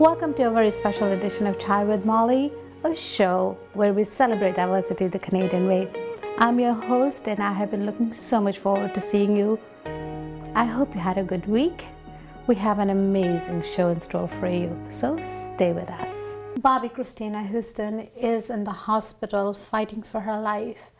Welcome to a very special edition of Chai with Molly, a show where we celebrate diversity the Canadian way. I'm your host and I have been looking so much forward to seeing you. I hope you had a good week. We have an amazing show in store for you, so stay with us. Bobbi Kristina Houston is in the hospital fighting for her life.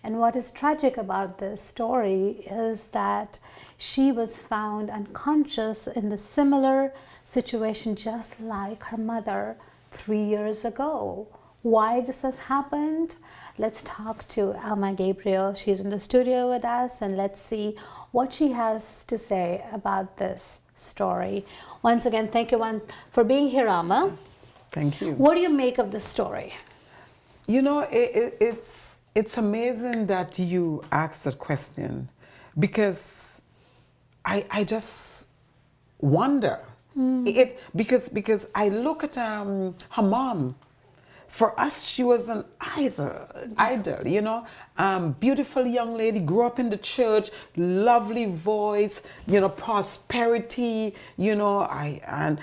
And what is tragic about this story is that she was found unconscious in the similar situation just like her mother 3 years ago. Why this has happened? Let's talk to Elma Gabriel. She's in the studio with us and let's see what she has to say about this story. Once again, thank you for being here, Elma. Thank you. What do you make of the story? You know, it's amazing that you asked that question because I just wonder. Because I look at her mom. For us, she was an idol, you know, beautiful young lady, grew up in the church, lovely voice, you know, prosperity, you know, and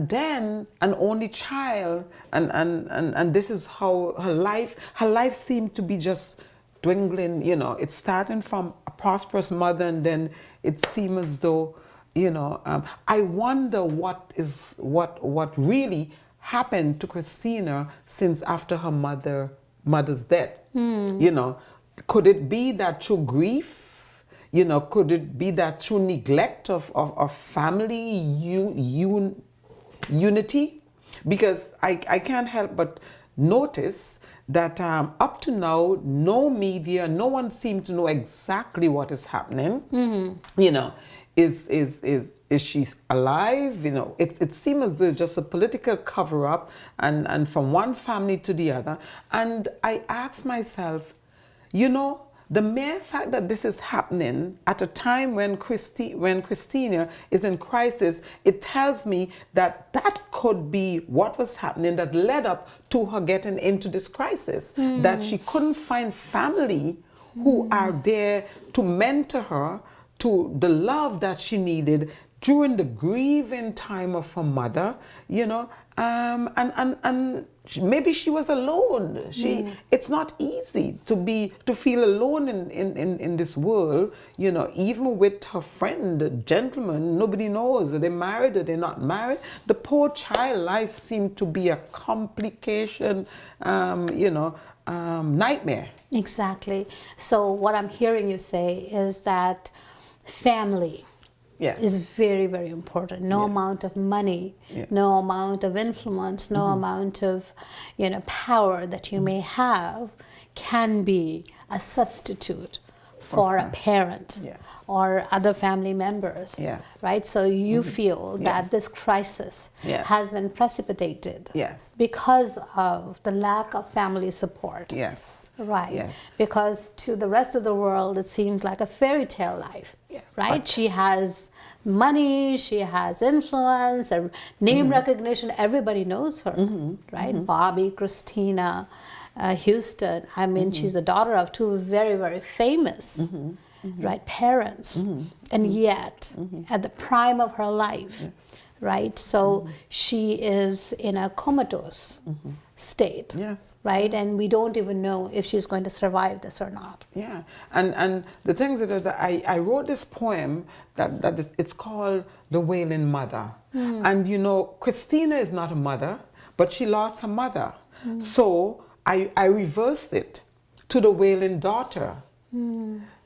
then an only child, and this is how her life seemed to be just dwindling, you know, it's starting from a prosperous mother, and then it seemed as though, you know, I wonder what really happened to Kristina since after her mother's death. You know, could it be that through grief? You know, could it be that through neglect of family unity? Because I can't help but notice that up to now, no media, no one seemed to know exactly what is happening. You know, is she alive? You know, it seems as though it's just a political cover-up and from one family to the other. And I asked myself, you know, the mere fact that this is happening at a time when Kristina is in crisis, it tells me that that could be what was happening that led up to her getting into this crisis. That she couldn't find family who are there to mentor her to the love that she needed during the grieving time of her mother, you know, and maybe she was alone. It's not easy to feel alone in this world, you know, even with her friend, the gentleman, nobody knows, are they married, are they not married? The poor child life seemed to be a complication, you know, nightmare. Exactly. So what I'm hearing you say is that family is very, very important. No amount of money, no amount of influence, no amount of, you know, power that you may have can be a substitute for a parent or other family members, right? So you feel that this crisis has been precipitated because of the lack of family support. Right. Because to the rest of the world, it seems like a fairy tale life, right? She has money, she has influence, name recognition, everybody knows her, right? Bobbi Kristina Houston. I mean, she's the daughter of two very, very famous, right, parents, and yet at the prime of her life, right? So she is in a comatose state, right? And we don't even know if she's going to survive this or not. Yeah, and the things that I wrote this poem it's called The Wailing Mother, and you know, Kristina is not a mother, but she lost her mother, so I reversed it to the wailing daughter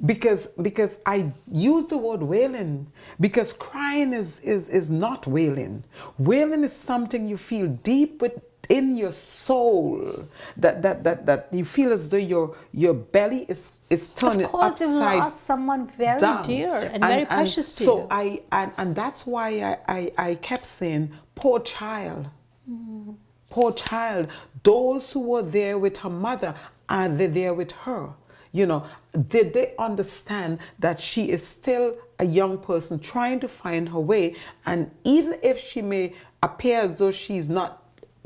because I use the word wailing because crying is not wailing. Wailing is something you feel deep within your soul that you feel as though your belly is turning upside down. Of course, you lost someone very dear and very precious to you. So and that's why I kept saying, poor child. Poor child. Those who were there with her mother, are they there with her? You know, did they understand that she is still a young person trying to find her way? And even if she may appear as though she's not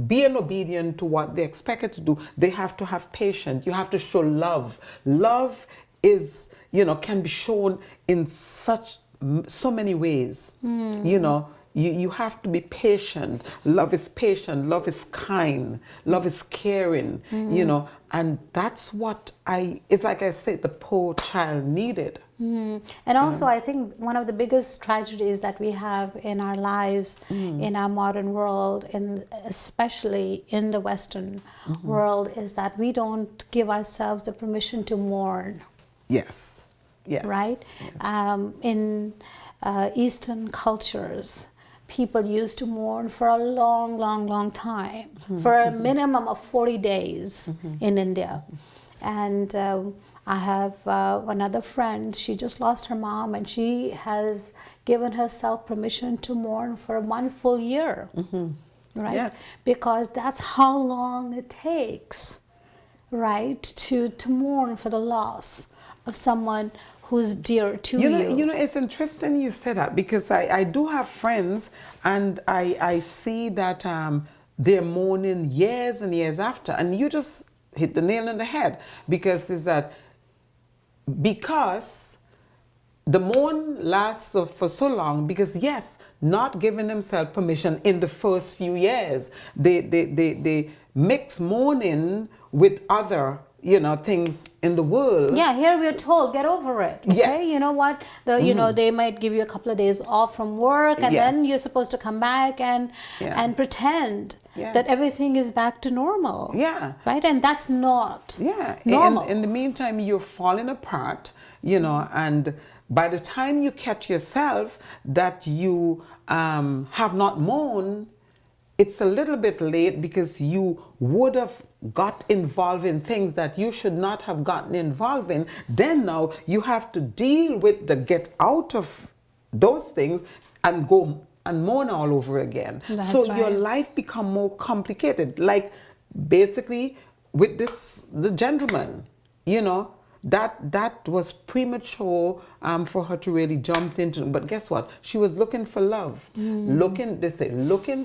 being obedient to what they expect her to do, they have to have patience. You have to show love. Love is, you know, can be shown in so many ways. You know, you have to be patient. Love is patient, love is kind, love is caring, you know, and that's what it's like I said, the poor child needed. And also, I think one of the biggest tragedies that we have in our lives, in our modern world, and especially in the Western world, is that we don't give ourselves the permission to mourn. Yes. Yes. Right? Yes. In Eastern cultures, people used to mourn for a long, long, long time, for a minimum of 40 days in India. And I have another friend, she just lost her mom, and she has given herself permission to mourn for 1 full year. Right? Yes. Because that's how long it takes, right, to mourn for the loss of someone who's dear to you. You know, it's interesting you say that, because I do have friends, and I see that they're mourning years and years after, and you just hit the nail on the head, because the mourn lasts for so long, because yes, not giving themselves permission in the first few years, they mix mourning with other, you know, things in the world. Yeah, here we're told, get over it. Okay, yes. You know what? You know, they might give you a couple of days off from work, and then you're supposed to come back and pretend that everything is back to normal. Yeah. Right? And that's not normal. In the meantime, you're falling apart, you know, and by the time you catch yourself that you have not mourned, it's a little bit late, because you would have got involved in things that you should not have gotten involved in. Then now you have to deal with the get out of those things and go and mourn all over again. That's so right. Your life become more complicated. Like basically with the gentleman, you know, that was premature for her to really jump into. But guess what? She was looking for love. Looking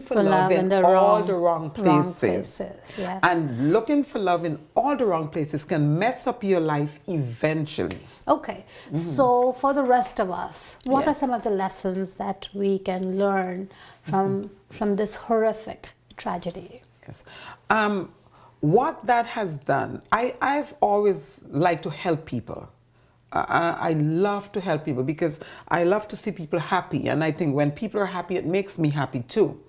for love in all the wrong places. Yes. And looking for love in all the wrong places can mess up your life eventually. Okay. So for the rest of us, what are some of the lessons that we can learn from this horrific tragedy? Yes. What that has done, I've always liked to help people. I love to help people, because I love to see people happy. And I think when people are happy, it makes me happy too.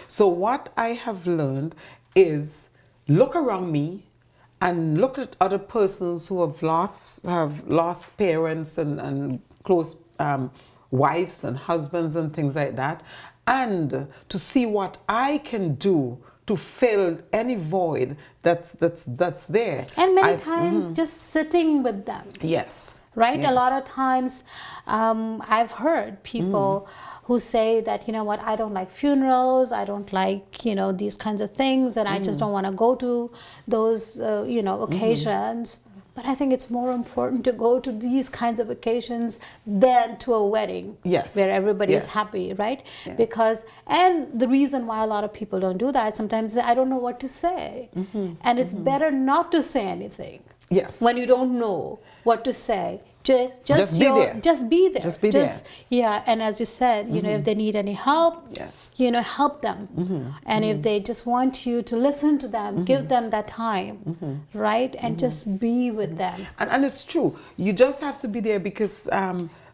So what I have learned is look around me and look at other persons who have lost parents and close wives and husbands and things like that, and to see what I can do to fill any void that's there. And many times just sitting with them. Yes. Right? Yes. A lot of times I've heard people who say that, you know what, I don't like funerals, I don't like, you know, these kinds of things, and I just don't want to go to those, you know, occasions. But I think it's more important to go to these kinds of occasions than to a wedding, where everybody is happy, right? Yes. Because, and the reason why a lot of people don't do that sometimes is I don't know what to say. And it's better not to say anything. Yes. When you don't know what to say. Just be there. Just be there. Just be there. Yeah, and as you said, you know, if they need any help, you know, help them. And if they just want you to listen to them, give them that time, right? And just be with them. And it's true. You just have to be there, because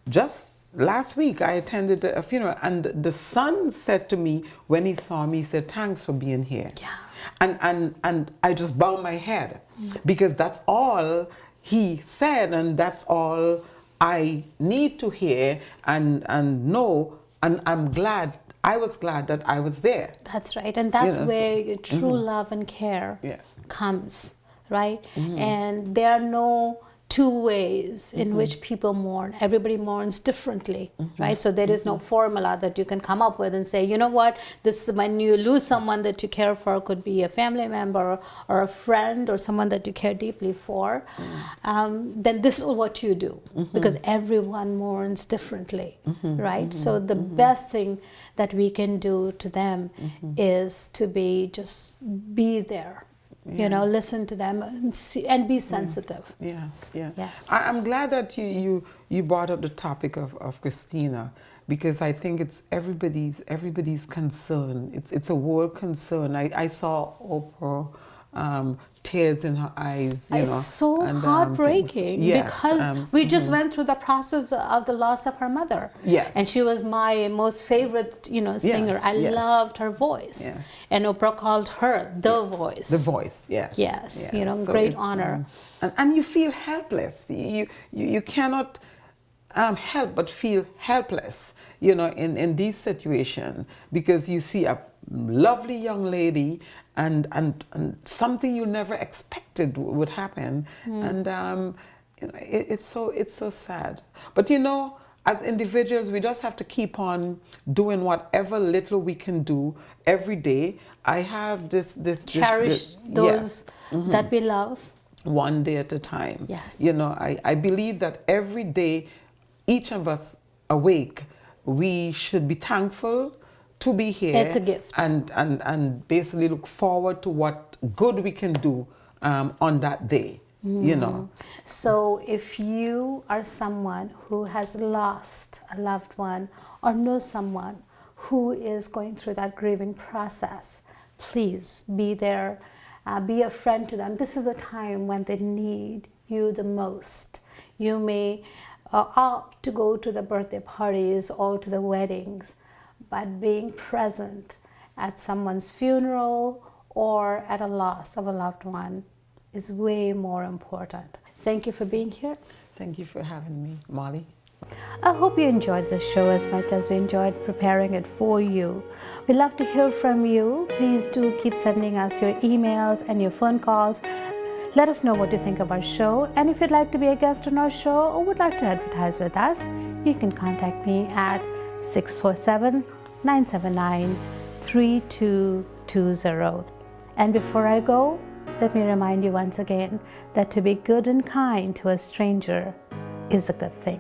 just last week I attended a funeral, and the son said to me when he saw me, he said, "Thanks for being here." Yeah. And I just bowed my head, because that's all he said, and that's all I need to hear and know, and I was glad that I was there. That's right, and that's where your true love and care comes, right? And there are no two ways in which people mourn. Everybody mourns differently, right? So there is no formula that you can come up with and say, you know what, this, when you lose someone that you care for, could be a family member or a friend or someone that you care deeply for, then this is what you do, because everyone mourns differently, right? So the best thing that we can do to them is to just be there. You know, listen to them and see, and be sensitive. Yeah. Yes. I'm glad that you brought up the topic of Christina, because I think it's everybody's concern. It's a world concern. I saw Oprah, tears in her eyes. You it's know, so and, heartbreaking because we just went through the process of the loss of her mother. Yes. And she was my most favorite, singer. I loved her voice. Yes. And Oprah called her the voice. The voice, yes. Yes, So great honor. And you feel helpless. You cannot help but feel helpless, in this situation, because you see a lovely young lady and something you never expected would happen, and it's so sad. But as individuals, we just have to keep on doing whatever little we can do every day. I have this cherish those that we love, one day at a time. Yes. I believe that every day, each of us awake, we should be thankful to be here. It's a gift. And basically look forward to what good we can do on that day. So if you are someone who has lost a loved one or know someone who is going through that grieving process, please be there, be a friend to them. This is the time when they need you the most. You may opt to go to the birthday parties or to the weddings, but being present at someone's funeral or at a loss of a loved one is way more important. Thank you for being here. Thank you for having me, Molly. I hope you enjoyed the show as much as we enjoyed preparing it for you. We love to hear from you. Please do keep sending us your emails and your phone calls. Let us know what you think of our show, and if you'd like to be a guest on our show or would like to advertise with us, you can contact me at 647-979-3220. And before I go, let me remind you once again that to be good and kind to a stranger is a good thing.